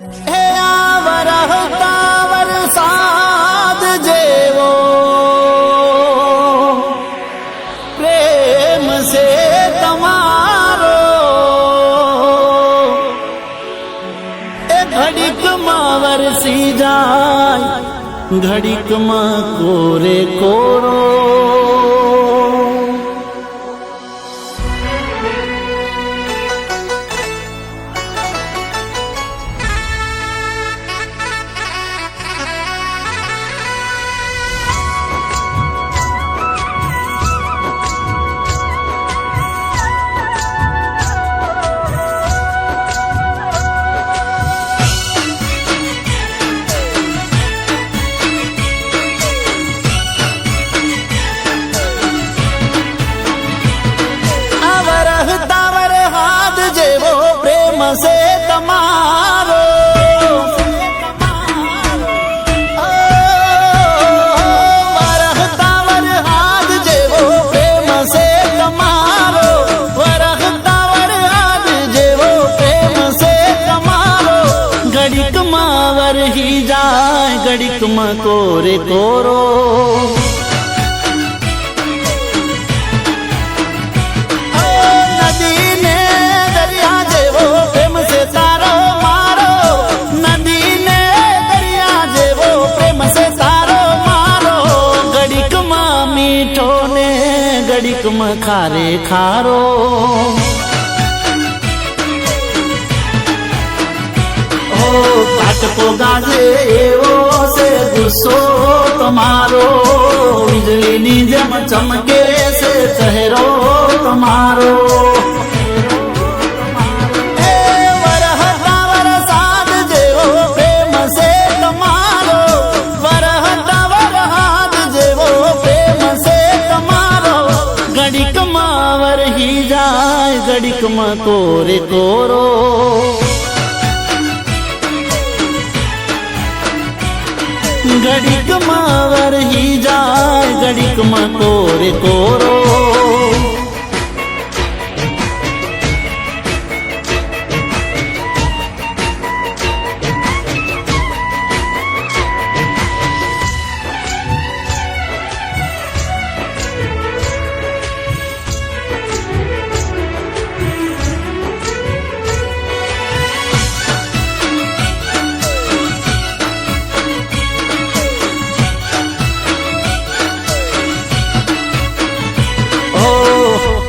હે વરહતા વરસાદ જેવો પ્રેમ છે તમારો, એ ઘડીકમાં વરસી જાય, ઘડીકમાં કોરે કોરો. से તમારો વરહતા વરહાદ જેવો પ્રેમ છે તમારો, વરહતા વરહાદ જેવો પ્રેમ છે તમારો. ઘડીકમાં વરહી જાય, ઘડીકમાં કોરે કોરો. ઘડીકમાં ખારે ખારો. ઓ કાટકો ગાજે એવો છે ગુસ્સો તમારો, વીજળીની જેમ ચમકે છે ચહેરો તમારો. ઘડીકમાં કોરે કોરો. ઘડીકમાં વરહી જાય, ઘડીકમાં કોરે કોરો.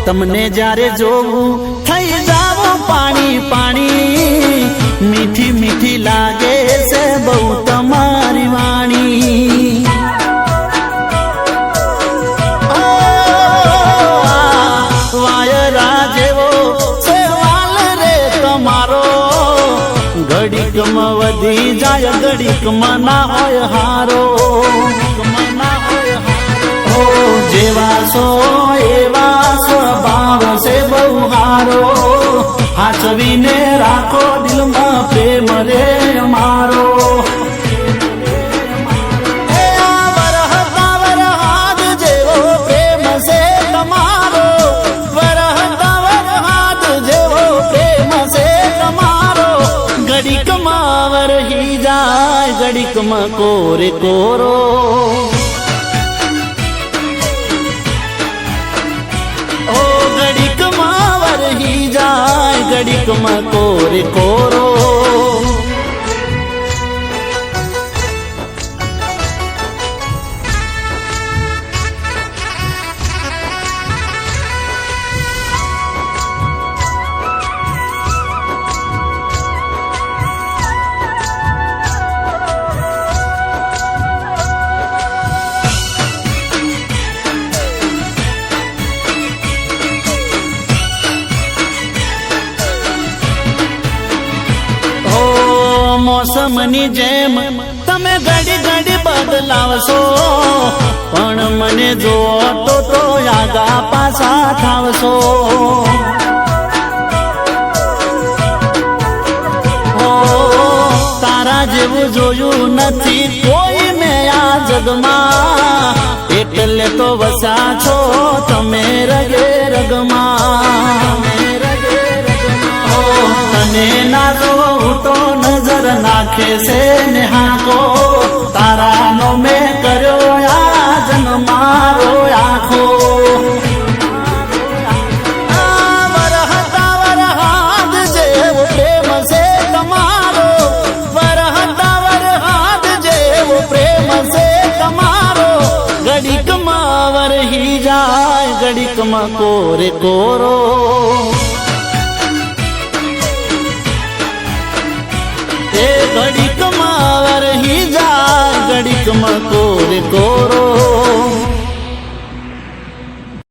તમને જ્યારે જોવું થઈ જાવ પાણી પાણી, મીઠી મીઠી લાગે છે બહુ તમારી વાણી. વાયરા જેવો છે વાલ રે તમારો, ઘડીકમાં વધી જાય, ઘડીકમાં ના હોય હારો. જેવા સો એવા સ્વભાવ છે બહુ હારો, હાચવીને રાખો દિલમાં પ્રેમ રે અમારો. વરહતા વરહાદ જેવો પ્રેમ છે તમારો, વરહતા વરહાદ જેવો પ્રેમ છે તમારો. ઘડીકમાં વરહી જાય, ઘડીકમાં કોરે કોરો. ઘડીકમાં કોરે કોરો. મોસમની જેમ તમે ઘડી ઘડી બદલાવશો, પણ મને જો તો આગા પાછા થાવશો. તારા જેવું જોયું નથી કોઈ મેં આ જગમાં, એટલે તો વસા છો તમે રગે રગમાં. તને ના જો તો નજર નાખે છે ને હાકો તારા નો મેં કર્યો આ જન્મ મારો આખો ઘડીકમાં કોરે કોરો એ ઘડીકમાં વરહી જાય ઘડીકમાં કોરે કોરો